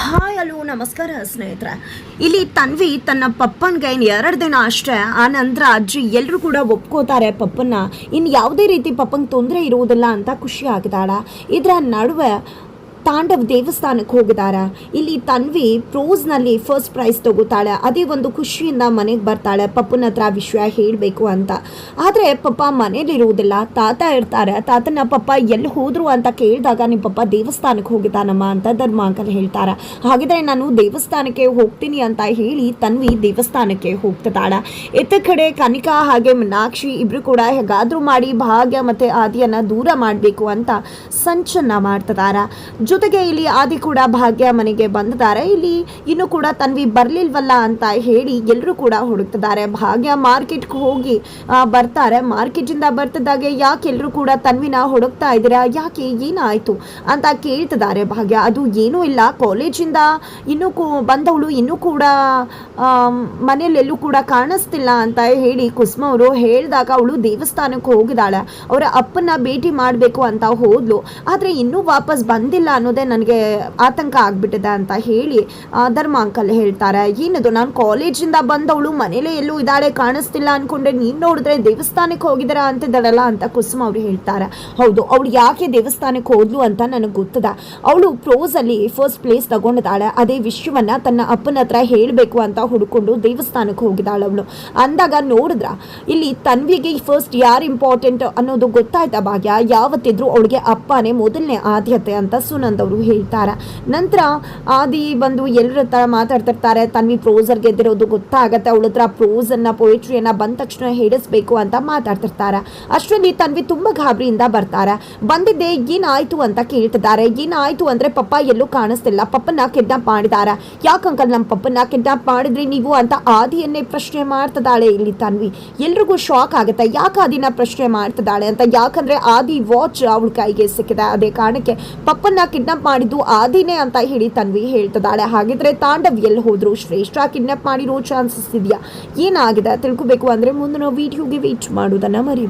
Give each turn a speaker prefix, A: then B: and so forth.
A: Hi hello ನಮಸ್ಕಾರ ಸ್ನೇಹಿತರೆ. ಇಲ್ಲಿ ತನ್ವಿ ತನ್ನ ಪಪ್ಪನಿಗೆ ಇನ್ನು 2 ದಿನ ಅಷ್ಟೇ, ಆ ನಂತರ ಅಜ್ಜಿ ಎಲ್ಲರೂ ಕೂಡ ಒಪ್ಕೋತಾರೆ ಪಪ್ಪನ್ನ. ಇನ್ನು ಯಾವುದೇ ರೀತಿ ಪಪ್ಪಂಗೆ ತೊಂದರೆ ಇರುವುದಿಲ್ಲ ಅಂತ ಖುಷಿ ಆಗಿದ್ದಾಳೆ. ಇದರ ನಡುವೆ ತಾಂಡವ್ ದೇವಸ್ಥಾನಕ್ಕೆ ಹೋಗಿದ್ದಾರೆ. ಇಲ್ಲಿ ತನ್ವಿ ಪ್ರೋಸ್ನಲ್ಲಿ ಫಸ್ಟ್ ಪ್ರೈಸ್ ತಗೋತಾಳೆ. ಅದೇ ಒಂದು ಖುಷಿಯಿಂದ ಮನೆಗೆ ಬರ್ತಾಳೆ ಪಪ್ಪನ ಹತ್ರ ವಿಷಯ ಹೇಳಬೇಕು ಅಂತ. ಆದರೆ ಪಪ್ಪ ಮನೇಲಿರುವುದಿಲ್ಲ, ತಾತ ಇರ್ತಾರೆ. ತಾತನ ಪಪ್ಪ ಎಲ್ಲಿ ಹೋದ್ರು ಅಂತ ಕೇಳಿದಾಗ ನಿಮ್ಮ ಪಪ್ಪ ದೇವಸ್ಥಾನಕ್ಕೆ ಹೋಗಿದ್ದಾನಮ್ಮ ಅಂತ ಧರ್ಮ ಅಂಕಲ್ ಹೇಳ್ತಾರೆ. ಹಾಗಿದ್ರೆ ನಾನು ದೇವಸ್ಥಾನಕ್ಕೆ ಹೋಗ್ತೀನಿ ಅಂತ ಹೇಳಿ ತನ್ವಿ ದೇವಸ್ಥಾನಕ್ಕೆ ಹೋಗ್ತಿದ್ದಾಳೆ. ಇತ್ತ ಕಡೆ ಕನಿಕಾ ಹಾಗೆ ಮೀನಾಕ್ಷಿ ಇಬ್ರು ಕೂಡ ಹೇಗಾದ್ರೂ ಮಾಡಿ ಭಾಗ್ಯ ಮತ್ತೆ ಆದಿಯನ್ನ ದೂರ ಮಾಡಬೇಕು ಅಂತ ಸಂಚನ್ನ ಮಾಡ್ತಿದ್ದಾರೆ. ಜೊತೆಗೆ ಇಲ್ಲಿ ಆದಿ ಕೂಡ ಭಾಗ್ಯ ಮನೆಗೆ ಬಂದಿದ್ದಾರೆ. ಇಲ್ಲಿ ಇನ್ನು ಕೂಡ ತನ್ವಿ ಬರ್ಲಿಲ್ವಲ್ಲ ಅಂತ ಹೇಳಿ ಎಲ್ಲರೂ ಕೂಡ ಹುಡುಕ್ತಿದ್ದಾರೆ. ಭಾಗ್ಯ ಮಾರ್ಕೆಟ್ಗೆ ಹೋಗಿ ಬರ್ತಾರೆ. ಮಾರ್ಕೆಟಿಂದ ಬರ್ತಿದ್ದಾಗೆ ಯಾಕೆ ಎಲ್ಲರೂ ಕೂಡ ತನ್ವಿನ ಹುಡುಕ್ತಾ ಇದ್ದೀರಾ, ಯಾಕೆ ಏನಾಯ್ತು ಅಂತ ಕೇಳ್ತಿದ್ದಾರೆ ಭಾಗ್ಯ. ಅದು ಏನೂ ಇಲ್ಲ, ಕಾಲೇಜಿಂದ ಇನ್ನೂ ಬಂದವಳು ಇನ್ನೂ ಕೂಡ ಮನೆಯಲ್ಲೆಲ್ಲೂ ಕೂಡ ಕಾಣಿಸ್ತಿಲ್ಲ ಅಂತ ಹೇಳಿ ಕುಸುಮ ಅವರು ಹೇಳಿದಾಗ ಅವಳು ದೇವಸ್ಥಾನಕ್ಕೆ ಹೋಗಿದ್ದಾಳೆ. ಅವರ ಅಪ್ಪನ ಭೇಟಿ ಮಾಡಬೇಕು ಅಂತ ಹೋದ್ಲು. ಆದರೆ ಇನ್ನೂ ವಾಪಸ್ ಬಂದಿಲ್ಲ ಅನ್ನೋದೇ ನನಗೆ ಆತಂಕ ಆಗ್ಬಿಟ್ಟಿದೆ ಅಂತ ಹೇಳಿ ಧರ್ಮ ಅಂಕಲ್ ಹೇಳ್ತಾರೆ. ಏನದು, ನಾನು ಕಾಲೇಜಿಂದ ಬಂದವಳು ಮನೇಲೆ ಎಲ್ಲೂ ಇದ್ದಾಳೆ ಕಾಣಿಸ್ತಿಲ್ಲ ಅನ್ಕೊಂಡೆ, ನೀನು ನೋಡಿದ್ರೆ ದೇವಸ್ಥಾನಕ್ಕೆ ಹೋಗಿದಾರ ಅಂತಿದ್ದಾಳಲ್ಲ ಅಂತ ಕುಸುಮ ಅವ್ರು ಹೇಳ್ತಾರೆ. ಹೌದು, ಅವಳು ಯಾಕೆ ದೇವಸ್ಥಾನಕ್ಕೆ ಹೋದ್ಲು ಅಂತ ನನಗೆ ಗೊತ್ತದ. ಅವಳು ಪ್ರೋಸಲ್ಲಿ ಫಸ್ಟ್ ಪ್ಲೇಸ್ ತಗೊಂಡಿದ್ದಾಳೆ. ಅದೇ ವಿಷಯವನ್ನ ತನ್ನ ಅಪ್ಪನ ಹತ್ರ ಹೇಳಬೇಕು ಅಂತ ಹುಡ್ಕೊಂಡು ದೇವಸ್ಥಾನಕ್ಕೆ ಹೋಗಿದ್ದಾಳೆ ಅವಳು. ಅಂದಾಗ ನೋಡಿದ್ರ ಇಲ್ಲಿ ತನ್ವಿಗೆ ಫಸ್ಟ್ ಯಾರು ಇಂಪಾರ್ಟೆಂಟ್ ಅನ್ನೋದು ಗೊತ್ತಾಯ್ತಾ ಭಾಗ್ಯ. ಯಾವತ್ತಿದ್ರು ಅವಳಿಗೆ ಅಪ್ಪನೇ ಮೊದಲನೇ ಆದ್ಯತೆ ಅಂತ ಸುನಂದ್ ಅವರು ಹೇಳ್ತಾರೆ. ನಂತರ ಆದಿ ಬಂದು ಎಲ್ಲರ ಹತ್ರ ಮಾತಾಡ್ತಿರ್ತಾರೆ. ತನ್ವಿ ಪ್ರೋಸರ್ ಗೆದ್ದಿರೋದು ಗೊತ್ತಾಗತ್ತೆ. ಅವಳ ಹತ್ರ ಪ್ರೋಸನ್ನ ಪೊಯಿಟ್ರಿಯನ್ನ ಬಂದ ತಕ್ಷಣ ಹೇಳಿಸ್ಬೇಕು ಅಂತ ಮಾತಾಡ್ತಿರ್ತಾರೆ. ಅಷ್ಟರಲ್ಲಿ ತನ್ವಿ ತುಂಬಾ ಗಾಬರಿಯಿಂದ ಬರ್ತಾರೆ. ಬಂದಿದ್ದೆ ಏನಾಯ್ತು ಅಂತ ಕೇಳ್ತಿದ್ದಾರೆ. ಏನಾಯ್ತು ಅಂದ್ರೆ ಪಪ್ಪ ಎಲ್ಲೂ ಕಾಣಿಸ್ತಿಲ್ಲ, ಪಪ್ಪನ ಕಿಡ್ನಾಪ್ ಮಾಡಿದಾರ. ಯಾಕಂಕಲ್ ನಮ್ಮ ಪಪ್ಪನ ಕಿಡ್ನಾಪ್ ಮಾಡಿದ್ರಿ ನೀವು ಅಂತ ಆದಿಯನ್ನೇ ಪ್ರಶ್ನೆ ಮಾಡ್ತಿದ್ದಾಳೆ ಇಲ್ಲಿ ತನ್ವಿ. ಎಲ್ರಿಗೂ ಶಾಕ್ ಆಗುತ್ತೆ, ಯಾಕೆ ಆದಿನ ಪ್ರಶ್ನೆ ಮಾಡ್ತಿದ್ದಾಳೆ ಅಂತ. ಯಾಕಂದ್ರೆ ಆದಿ ವಾಚ್ ಅವಳ ಕೈಗೆ ಸಿಕ್ಕಿದೆ. ಅದೇ ಕಾರಣಕ್ಕೆ ಪಪ್ಪನ ಕಿಡ್ನಾಪ್ ಮಾಡಿದ್ದು ಆದಿನೇ ಅಂತ ಹೇಳಿ ತನ್ವಿ ಹೇಳ್ತಿದ್ದಾಳೆ. ಹಾಗಿದ್ರೆ ತಾಂಡವ್ ಎಲ್ಲಿ ಹೋದ್ರು, ಶ್ರೇಷ್ಠ ಕಿಡ್ನಾಪ್ ಮಾಡಿರೋ ಚಾನ್ಸಸ್ ಇದೆಯಾ, ಏನಾಗಿದೆ ತಿಳ್ಕೊಬೇಕು ಅಂದ್ರೆ ಮುಂದಿನ ವಿಡಿಯೋಗೆ ವೇಟ್ ಮಾಡೋದನ್ನ ಮರಿ.